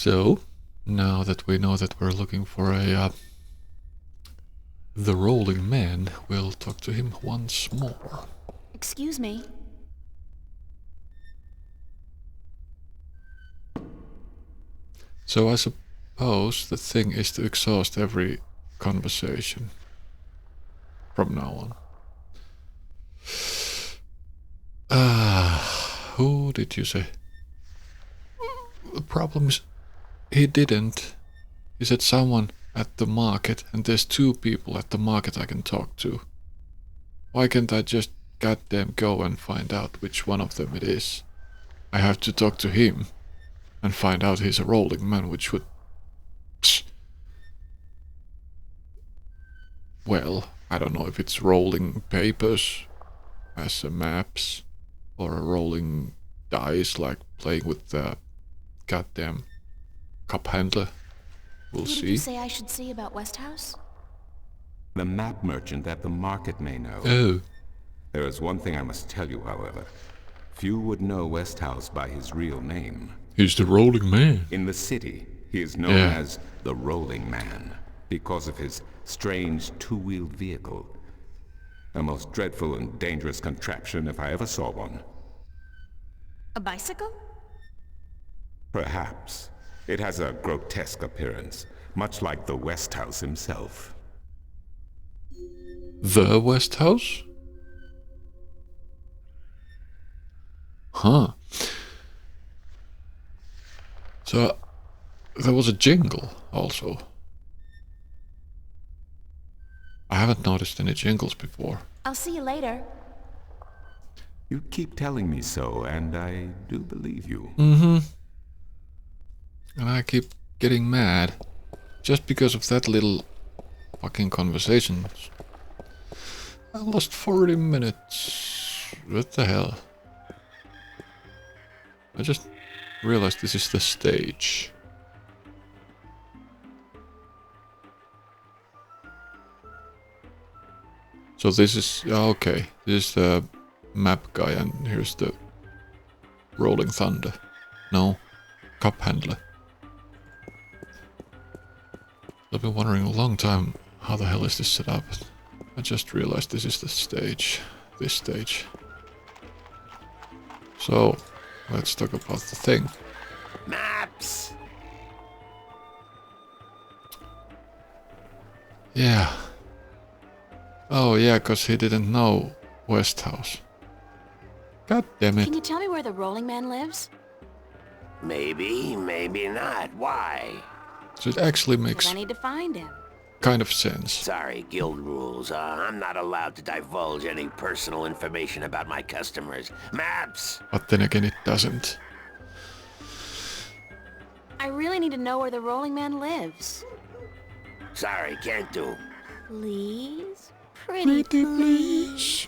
So, now that we know that we're looking for the rolling man, we'll talk to him once more. Excuse me. So I suppose the thing is to exhaust every conversation from now on. Who did you say? The problem is, he didn't. He said someone at the market, and there's 2 people at the market I can talk to. Why can't I just goddamn go and find out which one of them it is? I have to talk to him and find out he's a rolling man, which would... Psh. Well, I don't know if it's rolling papers as maps, or a rolling dice like playing with the goddamn cup handler. We'll see. Who did you say I should see about Westhouse? The map merchant at the market may know. Oh. There is one thing I must tell you, however. Few would know Westhouse by his real name. He's the rolling man. In the city, he is known as the Rolling Man, because of his strange 2-wheeled vehicle. A most dreadful and dangerous contraption if I ever saw one. A bicycle? Perhaps. It has a grotesque appearance, much like the Westhouse himself. The Westhouse? Huh. So, there was a jingle also. I haven't noticed any jingles before. I'll see you later. You keep telling me so, and I do believe you. Mm-hmm. And I keep getting mad just because of that little fucking conversation. I lost 40 minutes. What the hell? I just realized this is the stage. So this is... okay. This is the map guy and here's the Rolling Thunder. No. Cup handler. I've been wondering a long time how the hell is this set up. I just realized this is the stage. This stage. So, let's talk about the thing. Maps! Yeah. Oh yeah, cause he didn't know Westhouse. God damn it. Can you tell me where the Rolling Man lives? Maybe, maybe not. Why? So it actually 'Cause makes I need to find him. kind of sense. Sorry, guild rules. I'm not allowed to divulge any personal information about my customers. Maps! But then again it doesn't. I really need to know where the Rolling Man lives. Sorry, can't do. Please? Pretty please.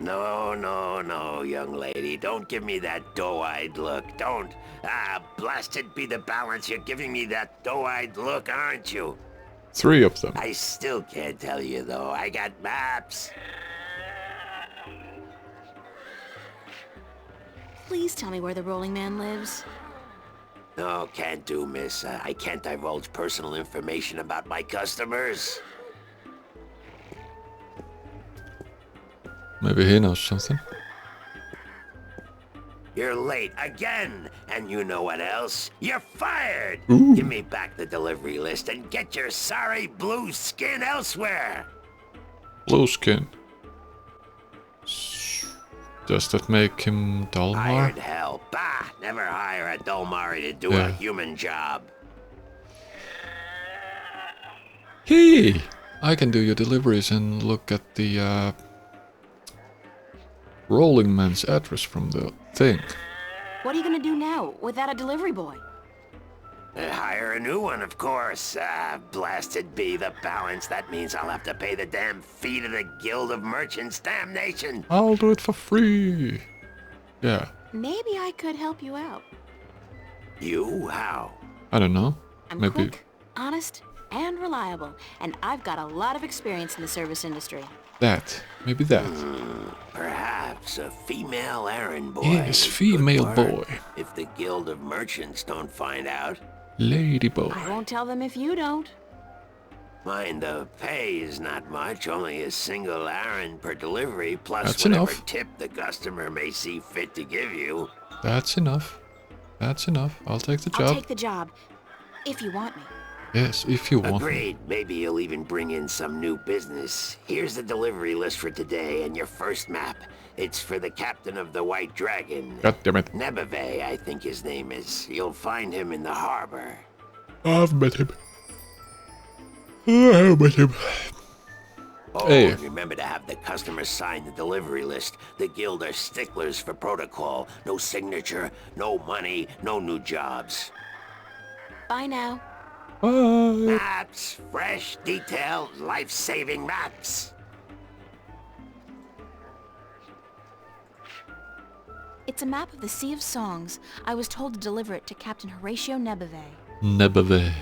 No, no, no, young lady. Don't give me that doe-eyed look. Don't. Blasted be the balance. You're giving me that doe-eyed look, aren't you? 3 of them. I still can't tell you, though. I got maps. Please tell me where the Rolling Man lives. No, can't do, miss. I can't divulge personal information about my customers. Maybe he knows something. You're late again, and you know what else? You're fired! Ooh. Give me back the delivery list and get your sorry blue skin elsewhere! Blue skin. Does that make him Dalmar? Hired hell. Bah! Never hire a Dolmari to do a human job. Hey! I can do your deliveries and look at the Rolling Man's address from the thing. What are you gonna do now without a delivery boy? Hire a new one, of course. Blasted be the balance. That means I'll have to pay the damn fee to the Guild of Merchants. Damnation! I'll do it for free. Yeah. Maybe I could help you out. You? How? I don't know. I'm Maybe. quick, honest, and reliable, and I've got a lot of experience in the service industry. That. Maybe that. Perhaps a female errand boy. Yes, could female work boy. If the Guild Guild of Merchants don't find out. Ladyboy. I won't tell them if you don't. Mind, the pay is not much, only a single errand per delivery, plus That's whatever enough. tip the customer may see fit to give you. That's enough. That's enough. I'll take the I'll job. take the job. If you want me. Yes, if you want me. Agreed. Maybe you'll even bring in some new business. Here's the delivery list for today and your first map. It's for the captain of the White Dragon. God damn it. Nebeve, I think his name is. You'll find him in the harbor. I've met him. I've met him. Oh, Hey. and remember to have the customer sign the delivery list. The guild are sticklers for protocol. No signature, no money, no new jobs. Bye now. Bye. Maps, fresh, detailed, life-saving maps. It's a map of the Sea of Songs. I was told to deliver it to Captain Horatio Nebeve. Nebeve.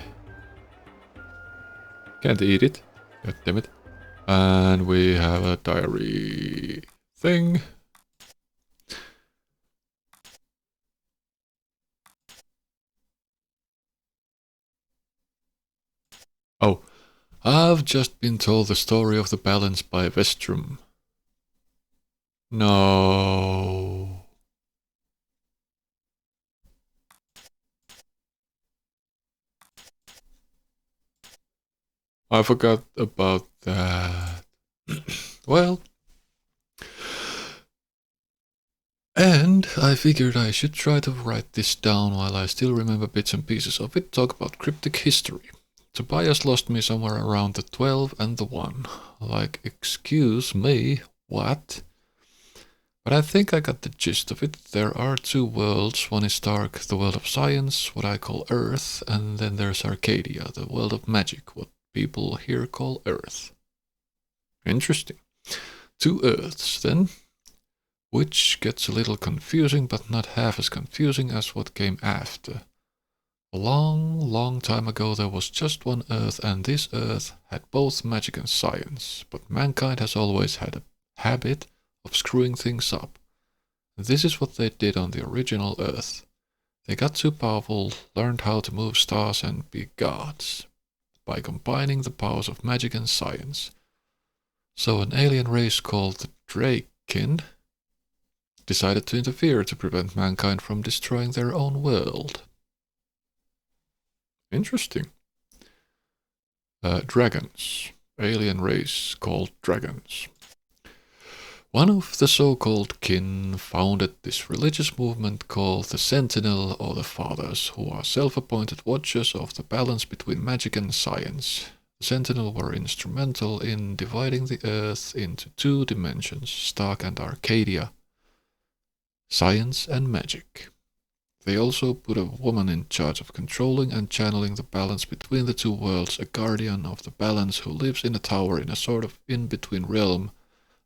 Can't eat it. God damn it. And we have a diary thing. Oh, I've just been told the story of the balance by Vestrum. No. I forgot about that. Well, and I figured I should try to write this down while I still remember bits and pieces of it, talk about cryptic history. Tobias lost me somewhere around the 12 and the 1. Like, excuse me, what? But I think I got the gist of it. There are two worlds. One is dark, the world of science, what I call Earth, and then there's Arcadia, the world of magic, what people here call Earth. Interesting. Two Earths, then. Which gets a little confusing, but not half as confusing as what came after. A long, long time ago there was just one Earth, and this Earth had both magic and science, but mankind has always had a habit of screwing things up. This is what they did on the original Earth. They got too powerful, learned how to move stars and be gods, by combining the powers of magic and science. So an alien race called the Draken decided to interfere to prevent mankind from destroying their own world. Interesting. Dragons. Alien race called dragons. One of the so-called kin founded this religious movement called the Sentinel or the Fathers, who are self-appointed watchers of the balance between magic and science. The Sentinel were instrumental in dividing the Earth into two dimensions, Stark and Arcadia, science and magic. They also put a woman in charge of controlling and channeling the balance between the two worlds, a guardian of the balance who lives in a tower in a sort of in-between realm,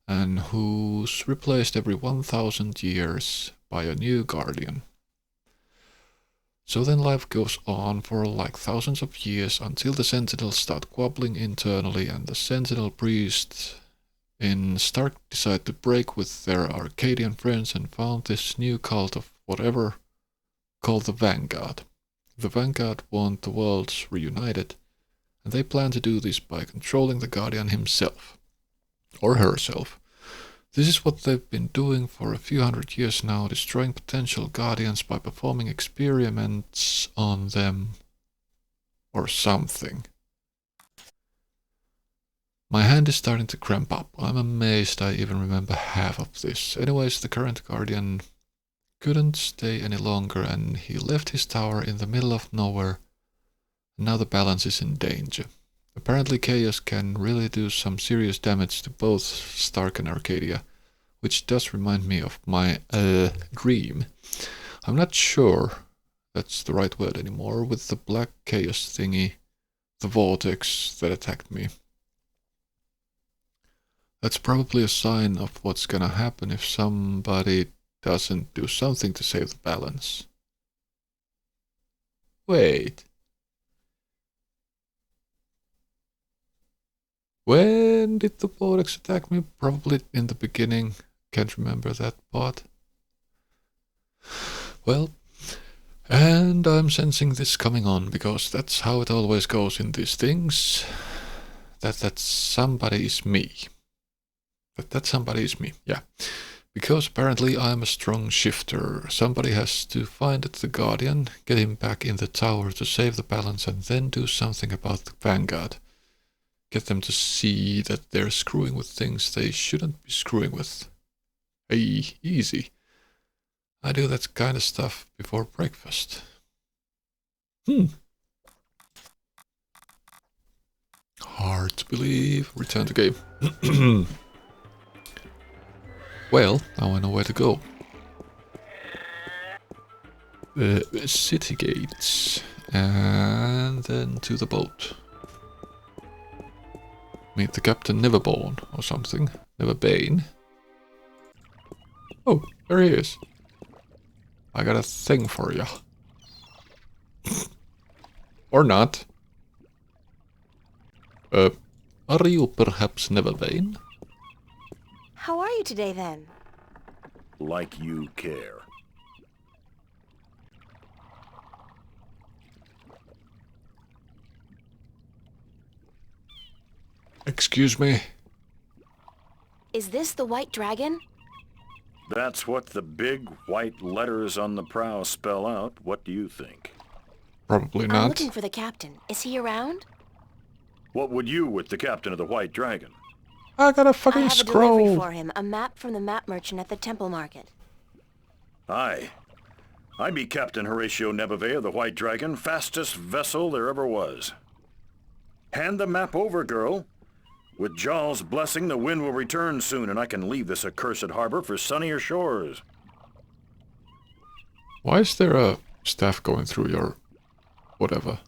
and who's replaced every 1,000 years by a new guardian. So then life goes on for like thousands of years until the Sentinels start squabbling internally, and the Sentinel priests in Stark decide to break with their Arcadian friends and found this new cult of whatever called the Vanguard. The Vanguard want the worlds reunited, and they plan to do this by controlling the Guardian himself. Or herself. This is what they've been doing for a few hundred years now, destroying potential guardians by performing experiments on them. Or something. My hand is starting to cramp up. I'm amazed I even remember half of this. Anyways, the current guardian couldn't stay any longer and he left his tower in the middle of nowhere. And now the balance is in danger. Apparently chaos can really do some serious damage to both Stark and Arcadia, which does remind me of my dream. I'm not sure that's the right word anymore, with the black chaos thingy, the vortex that attacked me. That's probably a sign of what's gonna happen if somebody doesn't do something to save the balance. Wait. When did the vortex attack me? Probably in the beginning. Can't remember that part. Well, And I'm sensing this coming on, because that's how it always goes in these things. That somebody is me. That somebody is me, yeah. Because apparently I'm a strong shifter. Somebody has to find the Guardian, get him back in the tower to save the balance, and then do something about the Vanguard. Get them to see that they're screwing with things they shouldn't be screwing with. Hey, easy. I do that kind of stuff before breakfast. Hard to believe. Return to game. Well, now I know where to go. The city gates. And then to the boat. Meet the Captain Neverborn or something. Neverbane. Oh, there he is. I got a thing for you. Or not. Are you perhaps Neverbane? How are you today, then? Like you care. Excuse me. Is this the White Dragon? That's what the big white letters on the prow spell out. What do you think? Probably I'm not. looking for the captain. Is he around? What would you with the captain of the White Dragon? I got a I fucking have a delivery scroll. for him. A map from the map merchant at the temple market. Aye. I be Captain Horatio Nebevé of the White Dragon, fastest vessel there ever was. Hand the map over, girl. With Jaw's blessing, the wind will return soon, and I can leave this accursed harbor for sunnier shores. Why is there a staff going through your whatever?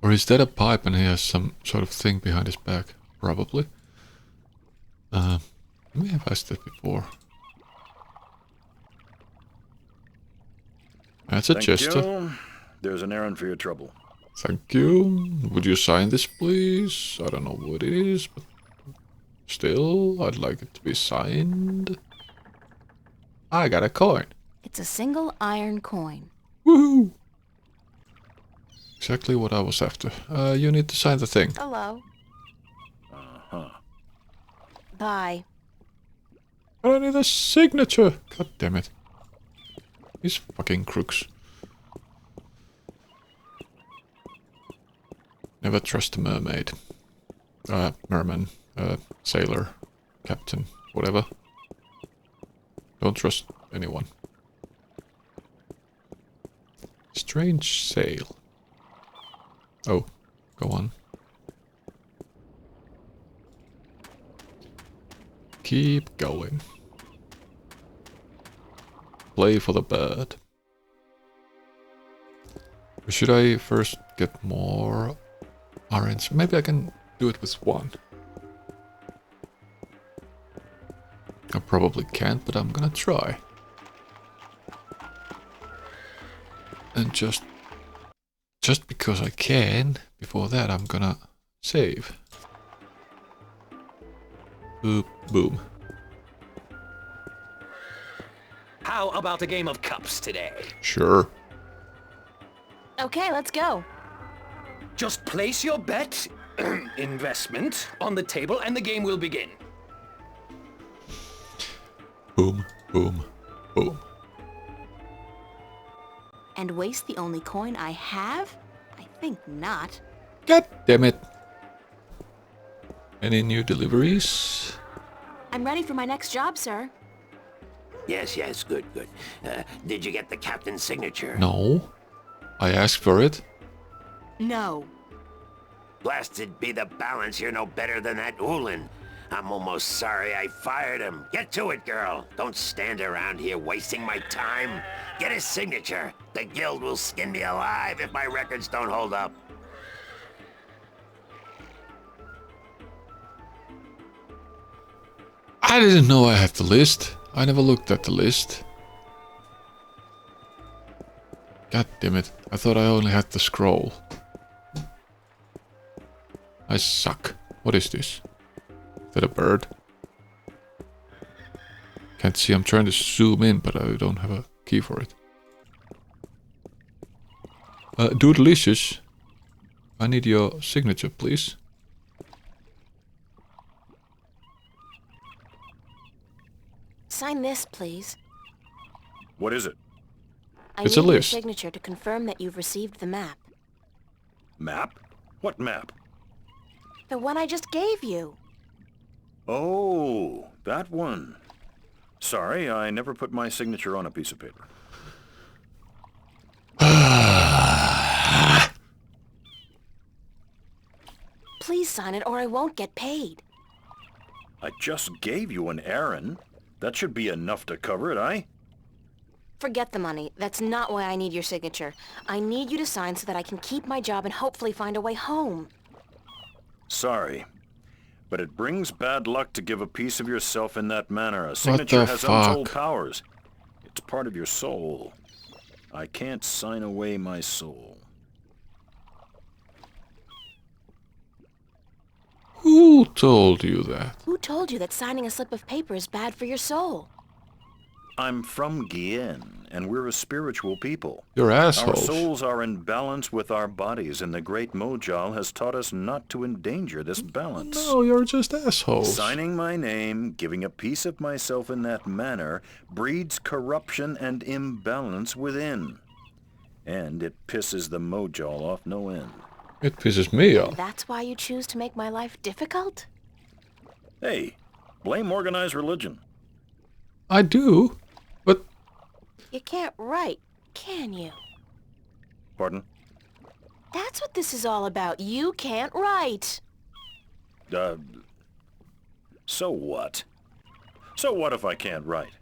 Or is that a pipe and he has some sort of thing behind his back? Probably. We have asked that before. That's a Thank gesture. you. There's an errand for your trouble. Thank you. Would you sign this, please? I don't know what it is, but still, I'd like it to be signed. I got a coin. It's a single iron coin. Woohoo! Exactly what I was after. You need to sign the thing. Hello. Uh-huh. Bye. But I need a signature. God damn it. These fucking crooks. Never trust a mermaid. Merman. Sailor. Captain. Whatever. Don't trust anyone. Strange sail. Oh, go on. Keep going. Play for the bird. Or should I first get more orange? Maybe I can do it with one. I probably can't, but I'm gonna try. And just because I can, before that I'm gonna save. Boop, boom. How about a game of cups today? Sure. Okay, let's go. Just place your bet, investment, on the table and the game will begin. Boom, boom, boom. And waste the only coin I have? I think not. God damn it. Any new deliveries? I'm ready for my next job, sir. Yes, yes, good, good. Did you get the captain's signature? No. I asked for it. No. Blasted be the balance, you're no better than that Ulin. I'm almost sorry I fired him. Get to it, girl. Don't stand around here wasting my time. Get his signature. The guild will skin me alive if my records don't hold up. I didn't know I had the list. I never looked at the list. God damn it. I thought I only had the scroll. I suck. What is this? Is that a bird? Can't see. I'm trying to zoom in, but I don't have a key for it. Dudelicious. I need your signature, please. Sign this, please. What is it? I It's need a your list. signature to confirm that you've received the map. Map? What map? The one I just gave you. Oh, that one. Sorry, I never put my signature on a piece of paper. Please sign it or I won't get paid. I just gave you an errand. That should be enough to cover it, eh? Forget the money. That's not why I need your signature. I need you to sign so that I can keep my job and hopefully find a way home. Sorry, but it brings bad luck to give a piece of yourself in that manner. A signature has untold powers. It's part of your soul. I can't sign away my soul. Who told you that? Who told you that signing a slip of paper is bad for your soul? I'm from Gien, and we're a spiritual people. You're Our assholes. souls are in balance with our bodies, and the great Mojal has taught us not to endanger this balance. No, you're just assholes. Signing my name, giving a piece of myself in that manner, breeds corruption and imbalance within. And it pisses the Mojal off no end. It pisses me off. That's why you choose to make my life difficult? Hey, blame organized religion. I do, but You can't write, can you? Pardon? That's what this is all about. You can't write. So what? So what if I can't write?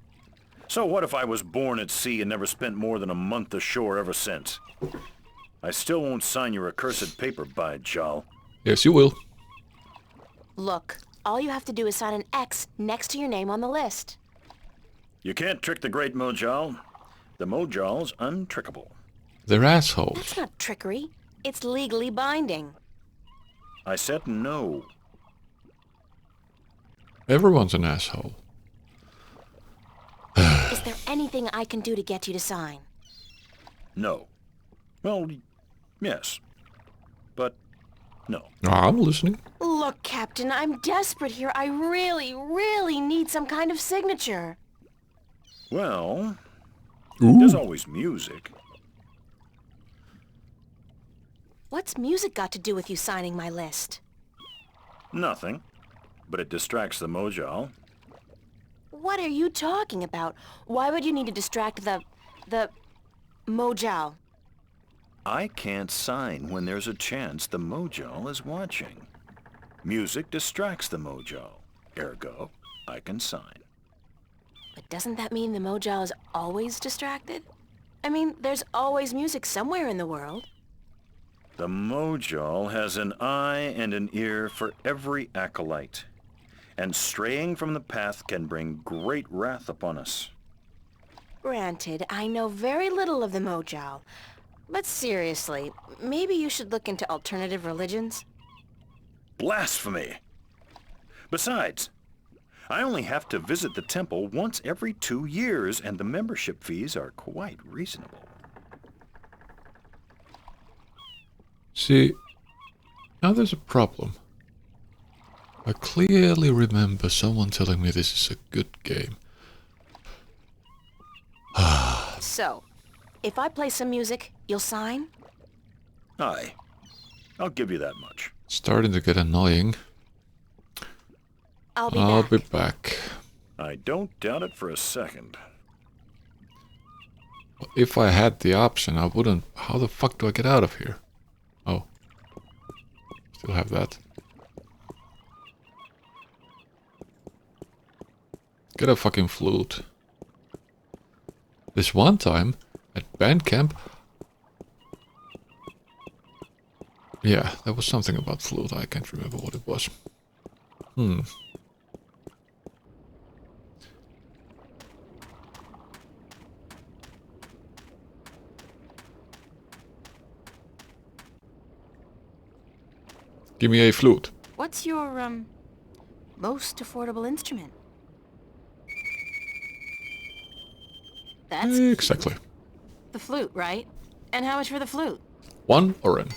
So what if I was born at sea and never spent more than a month ashore ever since? I still won't sign your accursed paper, by Jal. yes, you will. Look, all you have to do is sign an X next to your name on the list. You can't trick the great Mojal. The Mojal's untrickable. They're assholes. That's not trickery. It's legally binding. I said no. Everyone's an asshole. Is there anything I can do to get you to sign? No. Well, yes. But no. I'm listening. Look, Captain, I'm desperate here. I really, really need some kind of signature. Well, Ooh. there's always music. What's music got to do with you signing my list? Nothing. But it distracts the Mojal. What are you talking about? Why would you need to distract the Mojal? I can't sign when there's a chance the Mojal is watching. Music distracts the Mojal. Ergo, I can sign. But doesn't that mean the Mojal is always distracted? I mean, there's always music somewhere in the world. The Mojal has an eye and an ear for every acolyte. And straying from the path can bring great wrath upon us. Granted, I know very little of the Mojal. But seriously, maybe you should look into alternative religions? Blasphemy! Besides, I only have to visit the temple once every 2 years, and the membership fees are quite reasonable. See, now there's a problem. I clearly remember someone telling me this is a good game. So, if I play some music, you'll sign? Aye. I'll give you that much. Starting to get annoying. I'll I'll back. be back. I don't doubt it for a second. If I had the option, I wouldn't. How the fuck do I get out of here? Oh. Still have that. Get a fucking flute. This one time, at band camp... Yeah, there was something about flute, I can't remember what it was. Give me a flute. What's your, most affordable instrument? That's Exactly. the flute, right? And how much for the flute? One Aaron.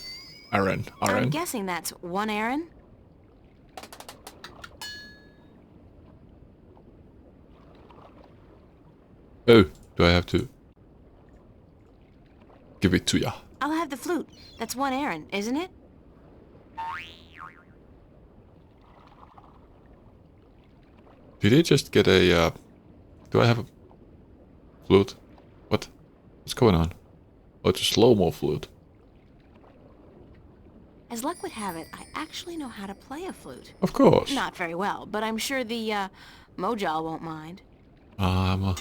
Aaron. I'm guessing that's one Aaron? Oh, do I have to give it to ya? I'll have the flute. That's one Aaron, isn't it? Did he just get a, do I have a flute? What? What's going on? Oh, it's a slow-mo flute. As luck would have it, I actually know how to play a flute. Of course. Not very well, but I'm sure the, Mojal won't mind. I'm a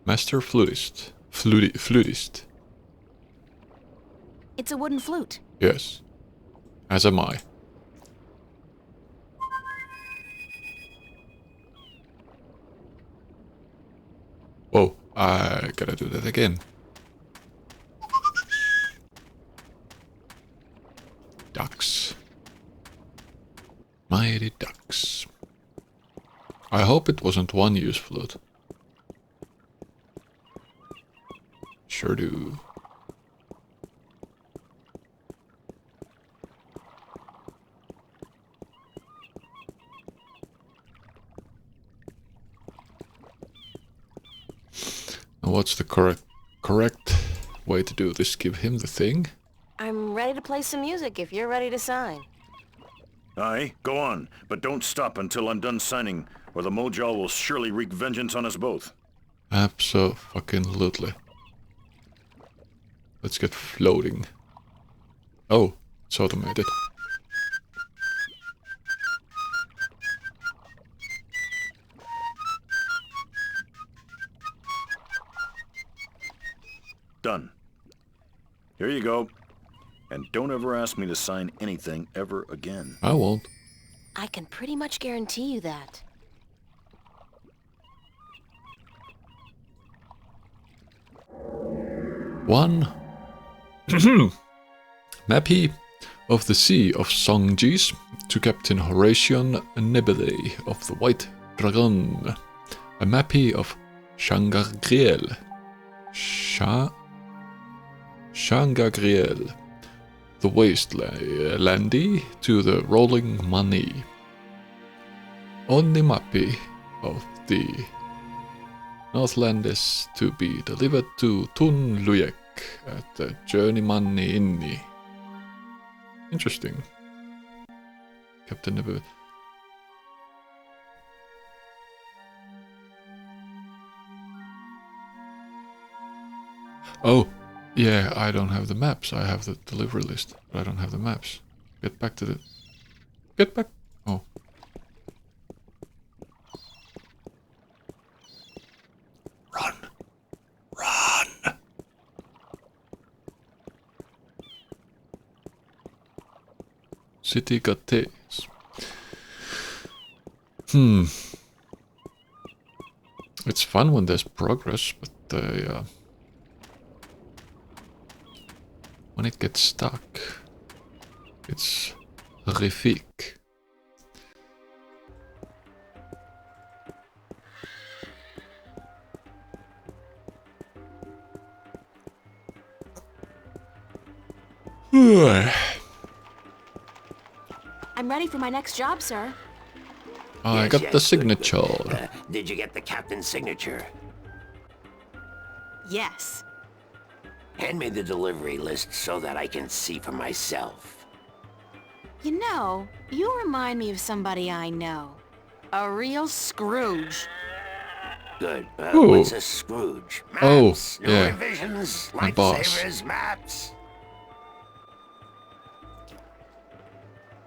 master flutist. Flutist. It's a wooden flute. Yes. As am I. Whoa, I gotta do that again. Ducks. Mighty ducks. I hope it wasn't one-use flute. Sure do. Now what's the correct way to do this? Give him the thing? I'm ready to play some music if you're ready to sign. Aye, go on, but don't stop until I'm done signing, or the Mojal will surely wreak vengeance on us both. Abso-fucking-lutely. Let's get floating. Oh, it's automated. Done. Here you go. And don't ever ask me to sign anything ever again. I won't. I can pretty much guarantee you that. One Mappy of the Sea of Songjis to Captain Horatian Nebele of the White Dragon. A Mappy of Shangagriel. Shangagriel. The Wastelandy to the Rolling Money. On the Mappy of the Northlanders to be delivered to Tun Luyek at the Journeyman Inni. Interesting. Captain Nebu. Oh, yeah, I don't have the maps. I have the delivery list, but I don't have the maps. Get back to the... Get back... Oh. Run. Run. City Gates. It's fun when there's progress, but when it gets stuck, it's horrific. I'm ready for my next job, sir. I Yes, got yes, the good, signature. good. Did you get the captain's signature? Yes. Hand me the delivery list so that I can see for myself. You know, you remind me of somebody I know. A real Scrooge. Good. Ooh. What's a Scrooge? Oh, Maps? New yeah. revisions? My boss. Lightsabers? Maps?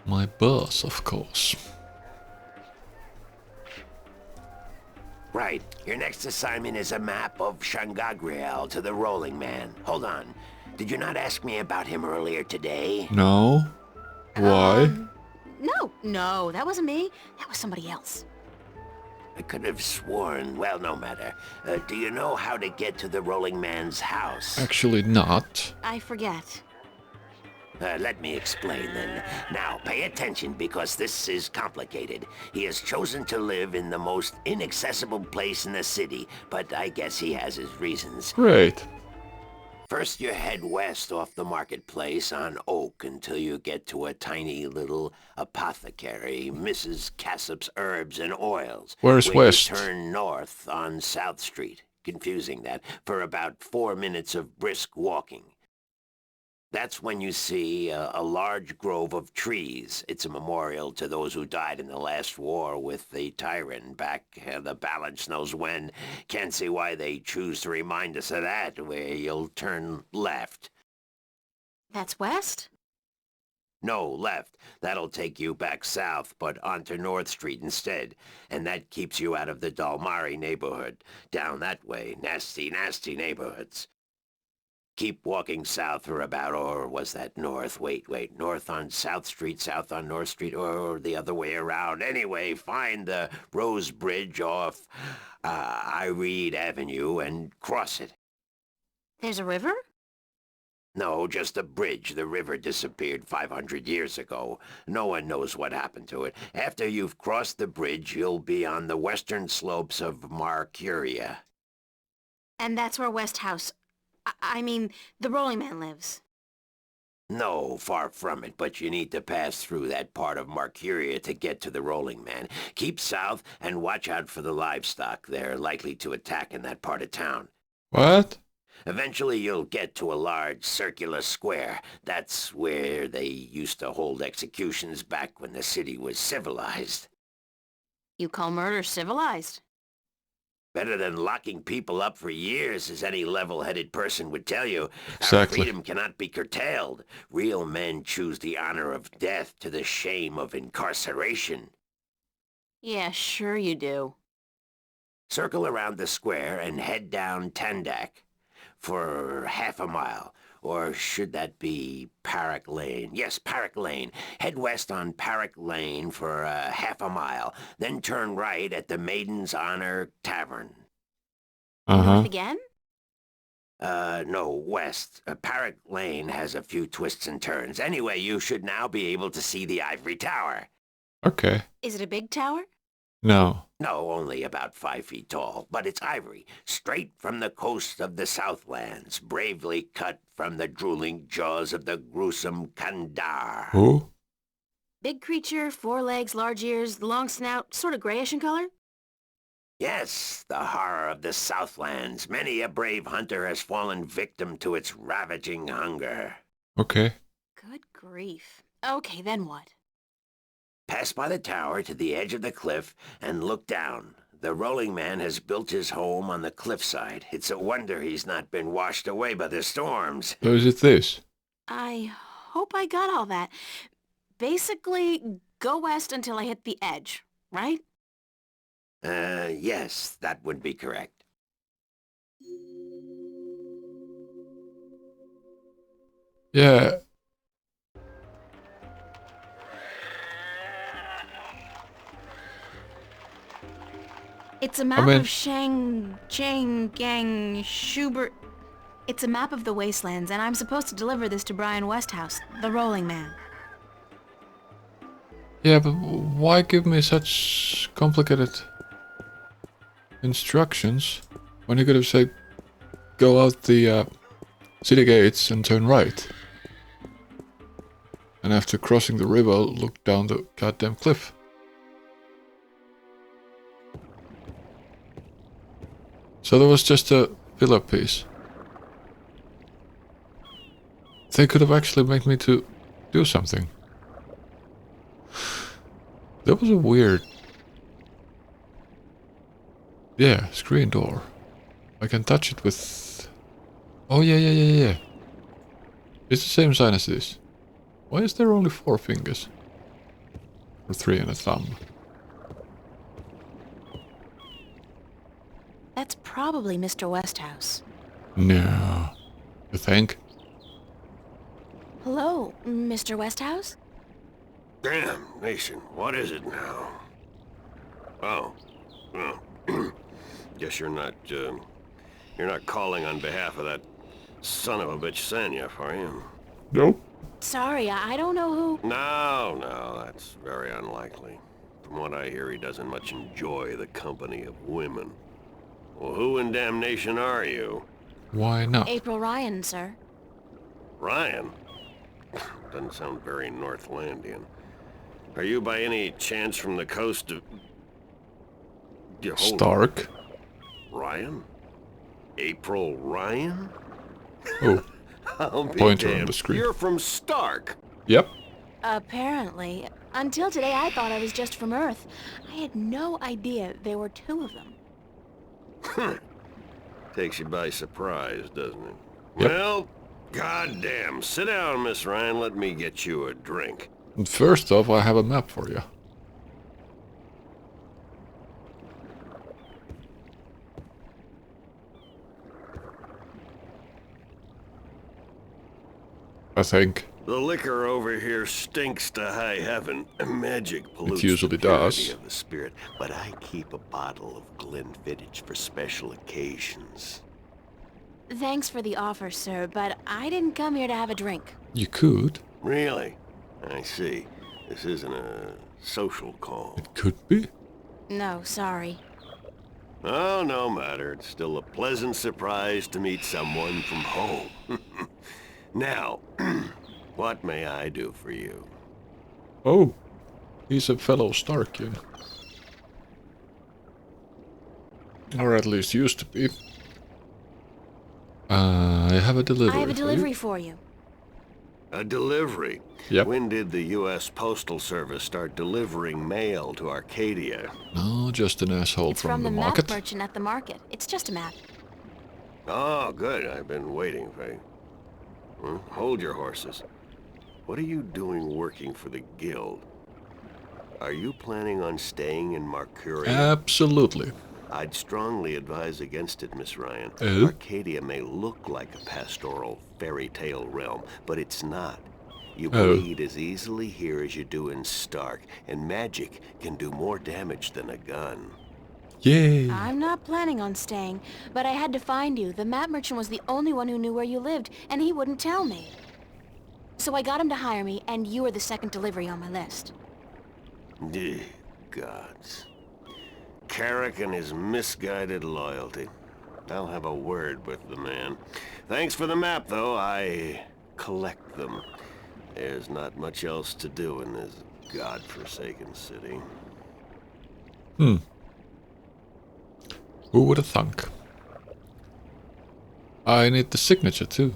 My boss, of course. Right. Your next assignment is a map of Shangagriel to the Rolling Man. Hold on. Did you not ask me about him earlier today? No? Why? No, that wasn't me. That was somebody else. I could have sworn. Well, no matter. Do you know how to get to the Rolling Man's house? Actually not. I forget. Let me explain then. Now, pay attention because this is complicated. He has chosen to live in the most inaccessible place in the city, but I guess he has his reasons. Great. First, you head west off the marketplace on Oak until you get to a tiny little apothecary, Mrs. Cassop's Herbs and Oils. Where's where west? You turn north on South Street. Confusing that, for about 4 minutes of brisk walking. That's when you see a large grove of trees. It's a memorial to those who died in the last war with the tyrant back the balance knows when. Can't see why they choose to remind us of that, where you'll turn left. That's west? No, left. That'll take you back south, but onto North Street instead. And that keeps you out of the Dalmari neighborhood. Down that way, nasty, nasty neighborhoods. Keep walking south for about, or was that north? Wait, north on South Street, south on North Street, or the other way around. Anyway, find the Rose Bridge off Iread Avenue and cross it. There's a river? No, just a bridge. The river disappeared 500 years ago. No one knows what happened to it. After you've crossed the bridge, you'll be on the western slopes of Marcuria. And that's where West House... I mean, the Rolling Man lives. No, far from it, but you need to pass through that part of Marcuria to get to the Rolling Man. Keep south and watch out for the livestock. They're likely to attack in that part of town. What? Eventually you'll get to a large circular square. That's where they used to hold executions back when the city was civilized. You call murder civilized? Better than locking people up for years, as any level-headed person would tell you. Exactly. Our freedom cannot be curtailed. Real men choose the honor of death to the shame of incarceration. Yeah, sure you do. Circle around the square and head down Tandak for half a mile. Or should that be Parrock Lane? Yes, Parrock Lane. Head west on Parrock Lane for half a mile. Then turn right at the Maiden's Honor Tavern. North again? No, west. Parrock Lane has a few twists and turns. Anyway, you should now be able to see the Ivory Tower. Okay. Is it a big tower? No. No, only about 5 feet tall, but it's ivory, straight from the coast of the Southlands, bravely cut from the drooling jaws of the gruesome Kandar. Who? Big creature, 4 legs, large ears, long snout, sort of grayish in color? Yes, the horror of the Southlands. Many a brave hunter has fallen victim to its ravaging hunger. Okay. Good grief. Okay, then what? Pass by the tower to the edge of the cliff and look down. The Rolling Man has built his home on the cliffside. It's a wonder he's not been washed away by the storms. So is it this? I hope I got all that. Basically, go west until I hit the edge, right? Yes, that would be correct. Yeah. It's a map mean- of Gang, Schubert... It's a map of the wastelands, and I'm supposed to deliver this to Brian Westhouse, the Rolling Man. Yeah, but why give me such complicated instructions when you could have said go out the city gates and turn right? And after crossing the river, look down the goddamn cliff. So there was just a filler piece. They could have actually made me to do something. That was a weird... Yeah, screen door. I can touch it with... Oh yeah. It's the same sign as this. Why is there only 4 fingers? Or 3 and a thumb? That's probably Mr. Westhouse. No. You think? Hello, Mr. Westhouse? Damn, Mason, what is it now? Oh, well, guess you're not calling on behalf of that son of a bitch Sanyef, are you? Nope. Sorry, I don't know who... No, that's very unlikely. From what I hear, he doesn't much enjoy the company of women. Well, who in damnation are you? Why not? April Ryan, sir. Ryan? Doesn't sound very Northlandian. Are you by any chance from the coast of... Yeah, hold on. Stark. Ryan? April Ryan? Oh, I'll be pointer on damned. the screen. You're from Stark. Yep. Apparently. Until today, I thought I was just from Earth. I had no idea there were two of them. Takes you by surprise, doesn't it? Yep. Well, goddamn. Sit down, Miss Ryan. Let me get you a drink. And first off, I have a map for you. I think. The liquor over here stinks to high heaven. Magic pollutes usually the purity does. of the spirit, but I keep a bottle of Glenfiddich for special occasions. Thanks for the offer, sir, but I didn't come here to have a drink. You could. Really? I see. This isn't a social call. It could be. No, sorry. Oh, no matter. It's still a pleasant surprise to meet someone from home. Now, what may I do for you? Oh, he's a fellow Starkian. Or at least used to be. I have a delivery. I have a for you. delivery for you. A delivery? Yep. When did the U.S. Postal Service start delivering mail to Arcadia? No, just an asshole It's from the map market. merchant at the market. It's just a map. Oh, good. I've been waiting for you. Hold your horses. What are you doing working for the Guild? Are you planning on staying in Marcuria? Absolutely. I'd strongly advise against it, Miss Ryan. Oh? Arcadia may look like a pastoral fairy tale realm, but it's not. You Oh. bleed as easily here as you do in Stark, and magic can do more damage than a gun. Yay. I'm not planning on staying, but I had to find you. The map merchant was the only one who knew where you lived, and he wouldn't tell me. So I got him to hire me, and you are the second delivery on my list. Gods. Carrick and his misguided loyalty. I'll have a word with the man. Thanks for the map, though. I collect them. There's not much else to do in this godforsaken city. Who would have thunk? I need the signature too.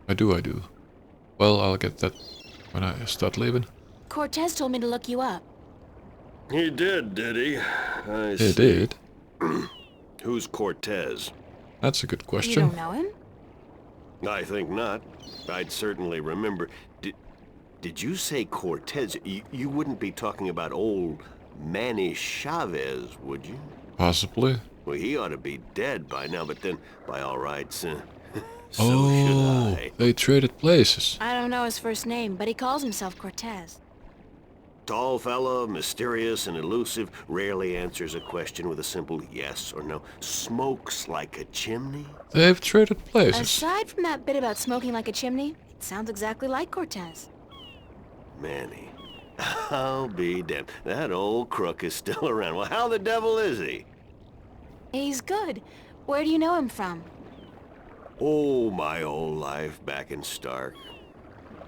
I do. Well, I'll get that when I start leaving. Cortez told me to look you up. He did he? I He see. did. Who's Cortez? That's a good You question. don't know him? I think not. I'd certainly remember. Did you say Cortez? You wouldn't be talking about old Manny Chavez, would you? Possibly. Well, he ought to be dead by now, but then, by all rights, so Oh, should I. they traded places. I don't know his first name, but he calls himself Cortez. Tall fella, mysterious and elusive, rarely answers a question with a simple yes or no. Smokes like a chimney? They've traded places. Aside from that bit about smoking like a chimney, it sounds exactly like Cortez. Manny. I'll be damned. That old crook is still around. Well, how the devil is he? He's good. Where do you know him from? Oh, my whole life back in Stark.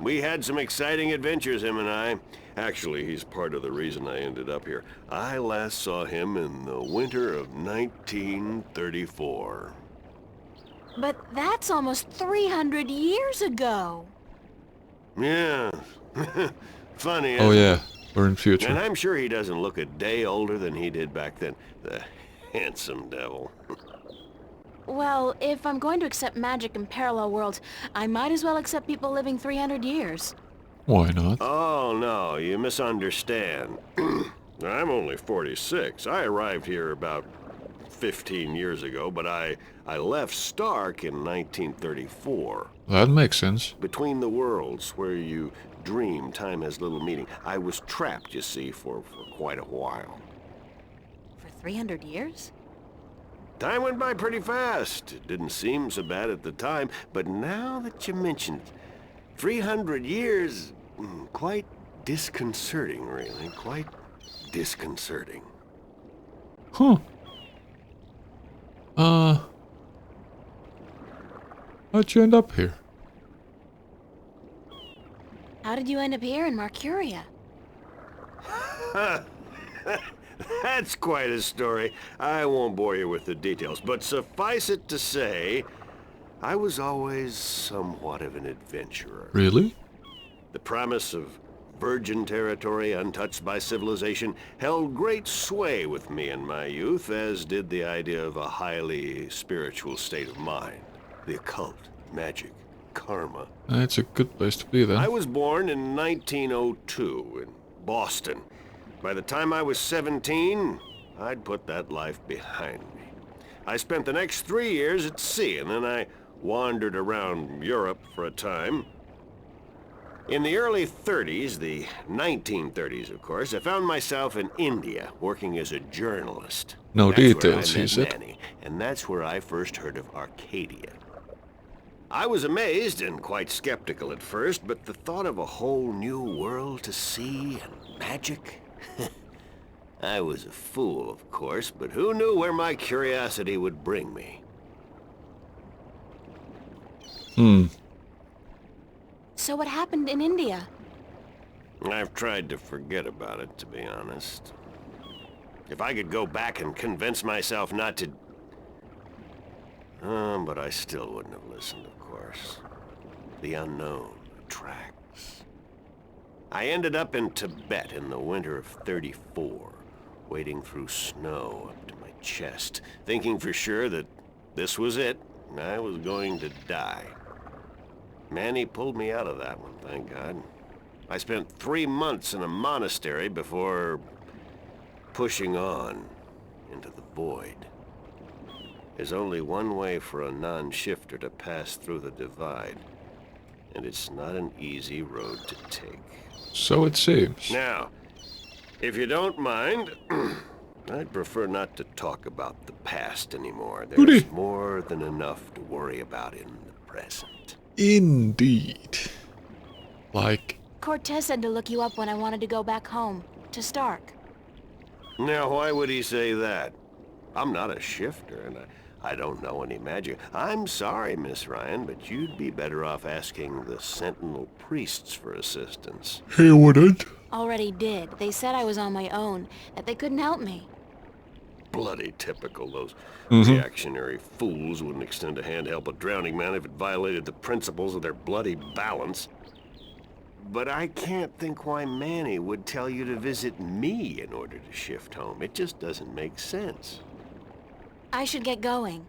We had some exciting adventures, him and I. Actually, he's part of the reason I ended up here. I last saw him in the winter of 1934. But that's almost 300 years ago. Yeah. Funny, Oh isn't it? yeah, we're in And future. I'm sure he doesn't look a day older than he did back then. The handsome devil. Well, if I'm going to accept magic in parallel worlds, I might as well accept people living 300 years. Why not? Oh, no, you misunderstand. I'm only 46. I arrived here about 15 years ago, but I left Stark in 1934. That makes sense. Between the worlds, where you dream time has little meaning. I was trapped, you see, for quite a while. For 300 years? Time went by pretty fast. It didn't seem so bad at the time, but now that you mention it, 300 years, quite disconcerting, really. Quite disconcerting. Huh. How'd you end up here? How did you end up here in Marcuria? That's quite a story. I won't bore you with the details, but suffice it to say, I was always somewhat of an adventurer. Really? The promise of virgin territory untouched by civilization held great sway with me in my youth, as did the idea of a highly spiritual state of mind. The occult, magic, karma. It's a good place to be then. I was born in 1902 in Boston. By the time I was 17, I'd put that life behind me. I spent the next 3 years at sea, and then I wandered around Europe for a time. In the early 30s, the 1930s, of course, I found myself in India working as a journalist. No That's where details, I met he said. Manny, and that's where I first heard of Arcadia. I was amazed and quite skeptical at first, but the thought of a whole new world to see and magic... I was a fool, of course, but who knew where my curiosity would bring me? So what happened in India? I've tried to forget about it, to be honest. If I could go back and convince myself not to... but I still wouldn't have listened, of course. The unknown attracts. I ended up in Tibet in the winter of '34, wading through snow up to my chest, thinking for sure that this was it, and I was going to die. Manny pulled me out of that one, thank God. I spent 3 months in a monastery before pushing on into the void. There's only one way for a non-shifter to pass through the divide, and it's not an easy road to take. So it seems. Now, if you don't mind, I'd prefer not to talk about the past anymore. There's Goody. more than enough to worry about in the present. Indeed. Like, Cortez said to look you up when I wanted to go back home, to Stark. Now, why would he say that? I'm not a shifter, and I don't know any magic. I'm sorry, Miss Ryan, but you'd be better off asking the Sentinel priests for assistance. he wouldn't. Already did. They said I was on my own, that they couldn't help me. Bloody typical. Those reactionary fools wouldn't extend a hand to help a drowning man if it violated the principles of their bloody balance. But I can't think why Manny would tell you to visit me in order to shift home. It just doesn't make sense. I should get going.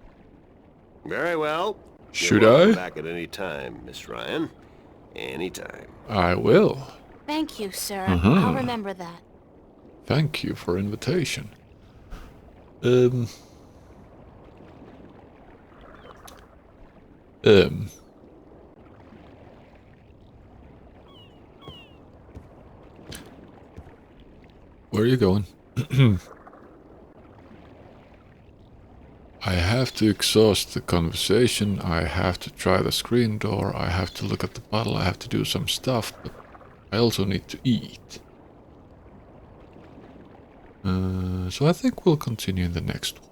Very well. Should You're welcome I? back at any time, Miss Ryan. Any time. I will. Thank you, sir. I'll remember that. Thank you for invitation. Where are you going? I have to exhaust the conversation, I have to try the screen door, I have to look at the bottle, I have to do some stuff, but I also need to eat. So I think we'll continue in the next one.